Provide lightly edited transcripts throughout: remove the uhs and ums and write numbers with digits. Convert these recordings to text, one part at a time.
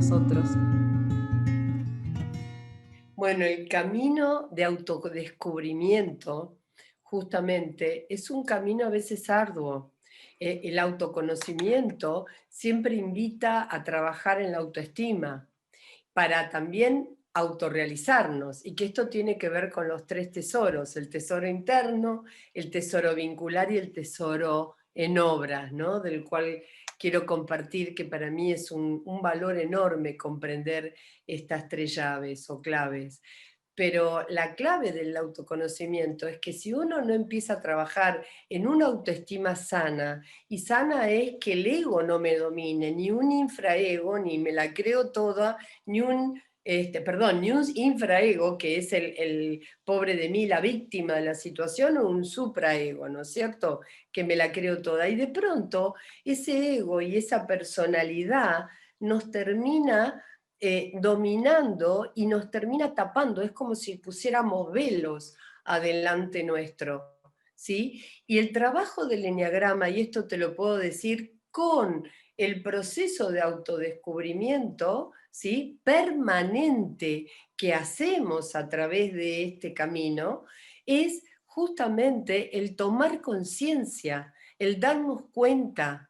nosotros. Bueno, el camino de autodescubrimiento, justamente, es un camino a veces arduo. El autoconocimiento siempre invita a trabajar en la autoestima para también autorrealizarnos, y que esto tiene que ver con los tres tesoros: el tesoro interno, el tesoro vincular y el tesoro en obras, ¿no? Del cual quiero compartir que para mí es un valor enorme comprender estas tres llaves o claves. Pero la clave del autoconocimiento es que si uno no empieza a trabajar en una autoestima sana, y sana es que el ego no me domine, ni un infraego, ni me la creo toda, ni ni un infraego, que es el pobre de mí, la víctima de la situación, o un supraego, ¿no es cierto? Que me la creo toda. Y de pronto ese ego y esa personalidad nos termina dominando y nos termina tapando. Es como si pusiéramos velos adelante nuestro, ¿sí? Y el trabajo del eneagrama, y esto te lo puedo decir con el proceso de autodescubrimiento, ¿sí? Permanente, que hacemos a través de este camino, es justamente el tomar conciencia, el darnos cuenta,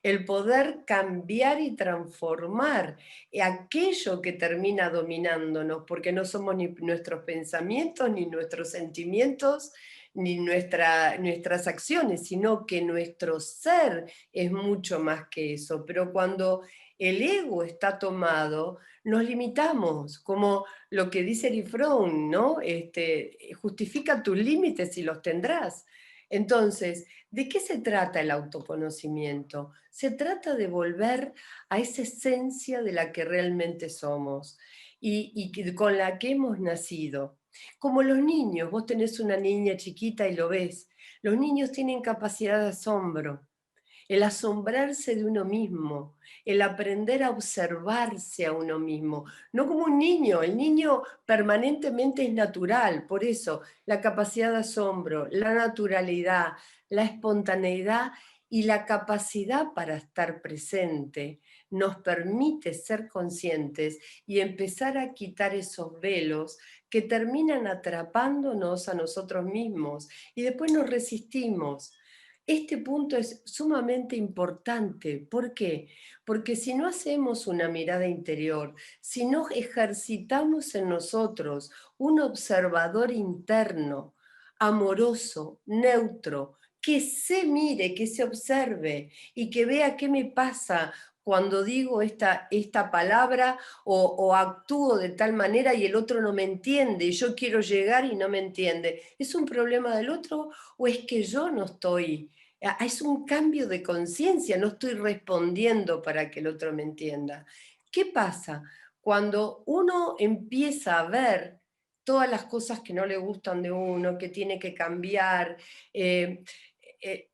el poder cambiar y transformar aquello que termina dominándonos, porque no somos ni nuestros pensamientos, ni nuestros sentimientos, ni nuestras acciones, sino que nuestro ser es mucho más que eso. Pero cuando el ego está tomado, nos limitamos, como lo que dice Erich Fromm, ¿no? Justifica tus límites y los tendrás. Entonces, ¿de qué se trata el autoconocimiento? Se trata de volver a esa esencia de la que realmente somos con la que hemos nacido. Como los niños, vos tenés una niña chiquita y lo ves. Los niños tienen capacidad de asombro, el asombrarse de uno mismo, el aprender a observarse a uno mismo, no como un niño. El niño permanentemente es natural, por eso la capacidad de asombro, la naturalidad, la espontaneidad y la capacidad para estar presente nos permite ser conscientes y empezar a quitar esos velos que terminan atrapándonos a nosotros mismos, y después nos resistimos. Este punto es sumamente importante. ¿Por qué? Porque si no hacemos una mirada interior, si no ejercitamos en nosotros un observador interno, amoroso, neutro, que se mire, que se observe y que vea qué me pasa cuando digo esta palabra, o actúo de tal manera y el otro no me entiende, y yo quiero llegar y no me entiende. ¿Es un problema del otro o es que yo no estoy? Es un cambio de conciencia, no estoy respondiendo para que el otro me entienda. ¿Qué pasa? Cuando uno empieza a ver todas las cosas que no le gustan de uno, que tiene que cambiar, eh,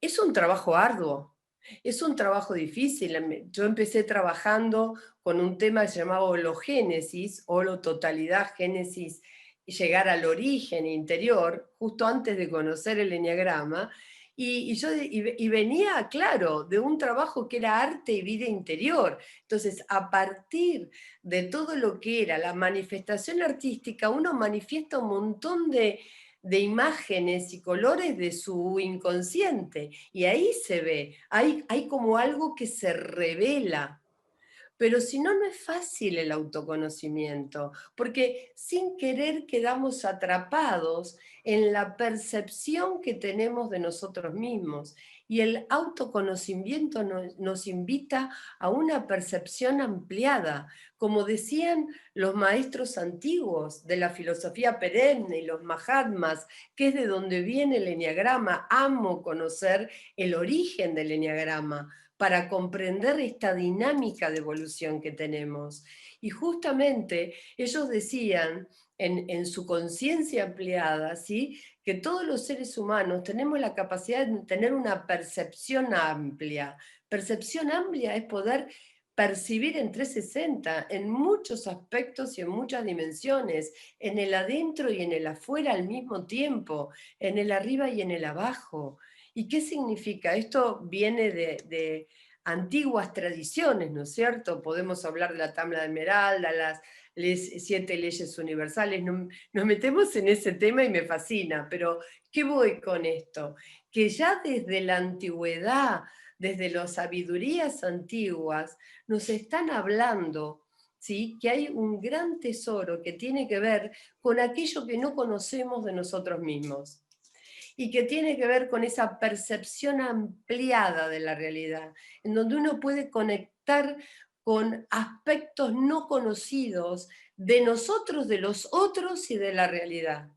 es un trabajo arduo, es un trabajo difícil. Yo empecé trabajando con un tema que se llamaba hologénesis, totalidad, génesis, y llegar al origen interior, justo antes de conocer el eneagrama. Y venía, claro, de un trabajo que era arte y vida interior. Entonces, a partir de todo lo que era la manifestación artística, uno manifiesta un montón de imágenes y colores de su inconsciente, y ahí se ve, hay como algo que se revela. Pero si no, no es fácil el autoconocimiento, porque sin querer quedamos atrapados en la percepción que tenemos de nosotros mismos. Y el autoconocimiento nos invita a una percepción ampliada. Como decían los maestros antiguos de la filosofía perenne y los Mahatmas, que es de donde viene el eneagrama. Amo conocer el origen del eneagrama para comprender esta dinámica de evolución que tenemos. Y justamente ellos decían en su conciencia ampliada, ¿sí?, que todos los seres humanos tenemos la capacidad de tener una percepción amplia. Percepción amplia es poder percibir en 360, en muchos aspectos y en muchas dimensiones, en el adentro y en el afuera al mismo tiempo, en el arriba y en el abajo. ¿Y qué significa? Esto viene antiguas tradiciones, ¿no es cierto? Podemos hablar de la tabla de Esmeralda, las 7 leyes universales, nos metemos en ese tema y me fascina, pero ¿qué voy con esto? Que ya desde la antigüedad, desde las sabidurías antiguas, nos están hablando, ¿sí? Que hay un gran tesoro que tiene que ver con aquello que no conocemos de nosotros mismos y que tiene que ver con esa percepción ampliada de la realidad, en donde uno puede conectar con aspectos no conocidos de nosotros, de los otros y de la realidad.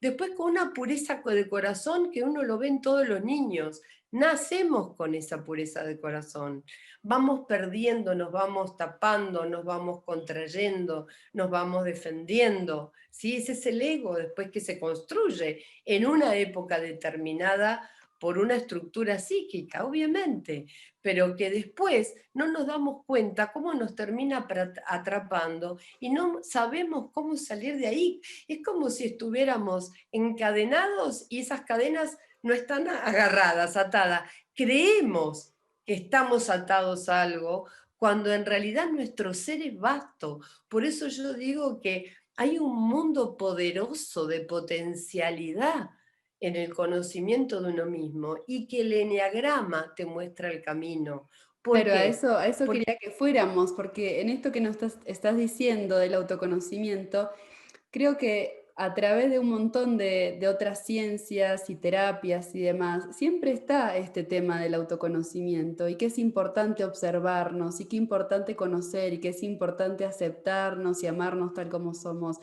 Después con una pureza de corazón que uno lo ve en todos los niños. Nacemos con esa pureza de corazón. Vamos perdiendo, nos vamos tapando, nos vamos contrayendo, nos vamos defendiendo. ¿Sí? Ese es el ego después que se construye en una época determinada por una estructura psíquica, obviamente, pero que después no nos damos cuenta cómo nos termina atrapando y no sabemos cómo salir de ahí. Es como si estuviéramos encadenados y esas cadenas no están agarradas, atadas. Creemos que estamos atados a algo cuando en realidad nuestro ser es vasto. Por eso yo digo que hay un mundo poderoso de potencialidad en el conocimiento de uno mismo y que el eneagrama te muestra el camino. ¿Por Claro, qué? a eso Porque, quería que fuéramos, porque en esto que nos estás diciendo del autoconocimiento, creo que a través de un montón de otras ciencias y terapias y demás, siempre está este tema del autoconocimiento y que es importante observarnos y que es importante conocer y que es importante aceptarnos y amarnos tal como somos.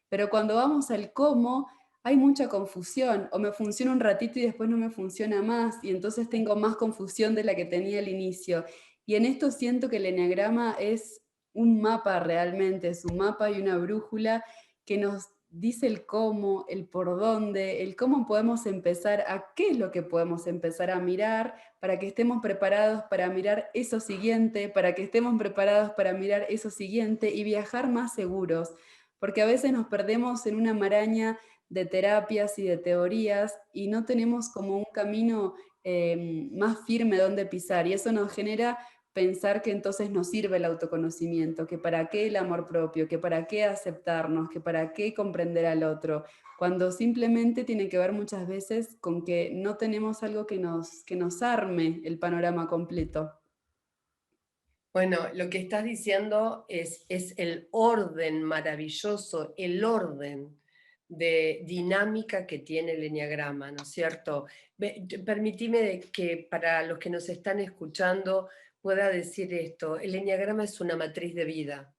Pero cuando vamos al cómo, hay mucha confusión, o me funciona un ratito y después no me funciona más, y entonces tengo más confusión de la que tenía al inicio. Y en esto siento que el eneagrama es un mapa realmente, es un mapa y una brújula que nos dice el cómo, el por dónde, el cómo podemos empezar, a qué es lo que podemos empezar a mirar para que estemos preparados para mirar eso siguiente, para que estemos preparados para mirar eso siguiente y viajar más seguros, porque a veces nos perdemos en una maraña de terapias y de teorías y no tenemos como un camino más firme donde pisar, y eso nos genera pensar que entonces nos sirve el autoconocimiento, que para qué el amor propio, que para qué aceptarnos, que para qué comprender al otro, cuando simplemente tiene que ver muchas veces con que no tenemos algo que nos arme el panorama completo. bueno, lo que estás diciendo es el orden maravilloso, el orden de dinámica que tiene el eneagrama, ¿no es cierto? Permitime que para los que nos están escuchando pueda decir esto, el eneagrama es una matriz de vida.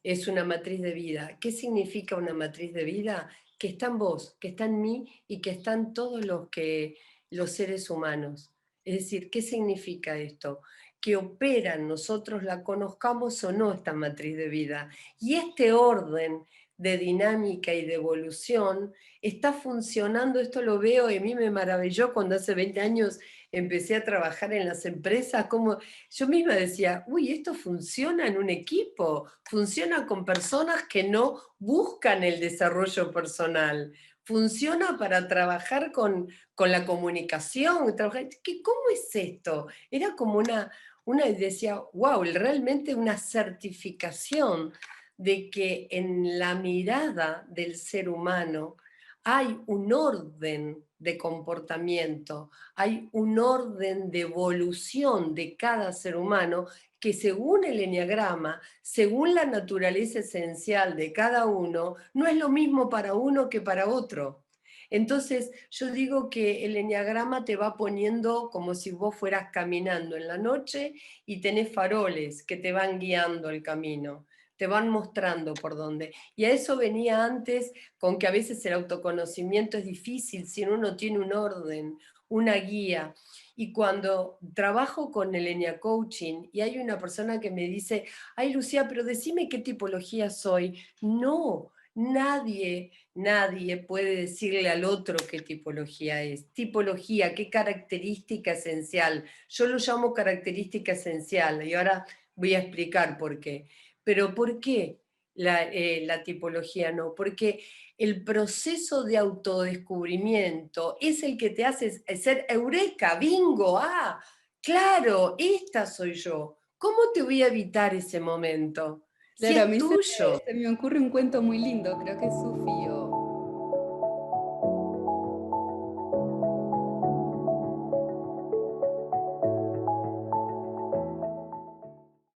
Es una matriz de vida. ¿Qué significa una matriz de vida? Que está en vos, que está en mí y que están todos los seres humanos. Es decir, ¿qué significa esto? Que operan, nosotros la conozcamos o no esta matriz de vida. Y este orden de dinámica y de evolución está funcionando, esto lo veo y a mí me maravilló cuando hace 20 años empecé a trabajar en las empresas, como yo misma decía, uy, esto funciona en un equipo, funciona con personas que no buscan el desarrollo personal, funciona para trabajar con la comunicación, ¿cómo es esto? Era como decía, wow, realmente una certificación de que en la mirada del ser humano hay un orden de comportamiento, hay un orden de evolución de cada ser humano que según el eneagrama, según la naturaleza esencial de cada uno, no es lo mismo para uno que para otro. Entonces, yo digo que el eneagrama te va poniendo como si vos fueras caminando en la noche y tenés faroles que te van guiando el camino, te van mostrando por dónde. Y a eso venía antes con que a veces el autoconocimiento es difícil si uno no tiene un orden, una guía. Y cuando trabajo con el Enya Coaching y hay una persona que me dice, ay Lucía, pero decime qué tipología soy. No, nadie puede decirle al otro qué tipología es. Tipología, qué característica esencial. Yo lo llamo característica esencial y ahora voy a explicar por qué. Pero ¿por qué la tipología no? Porque el proceso de autodescubrimiento es el que te hace ser eureka, bingo, claro, esta soy yo. ¿Cómo te voy a evitar ese momento? Si Claro, a es mí tuyo. se me ocurre un cuento muy lindo, creo que es Sufi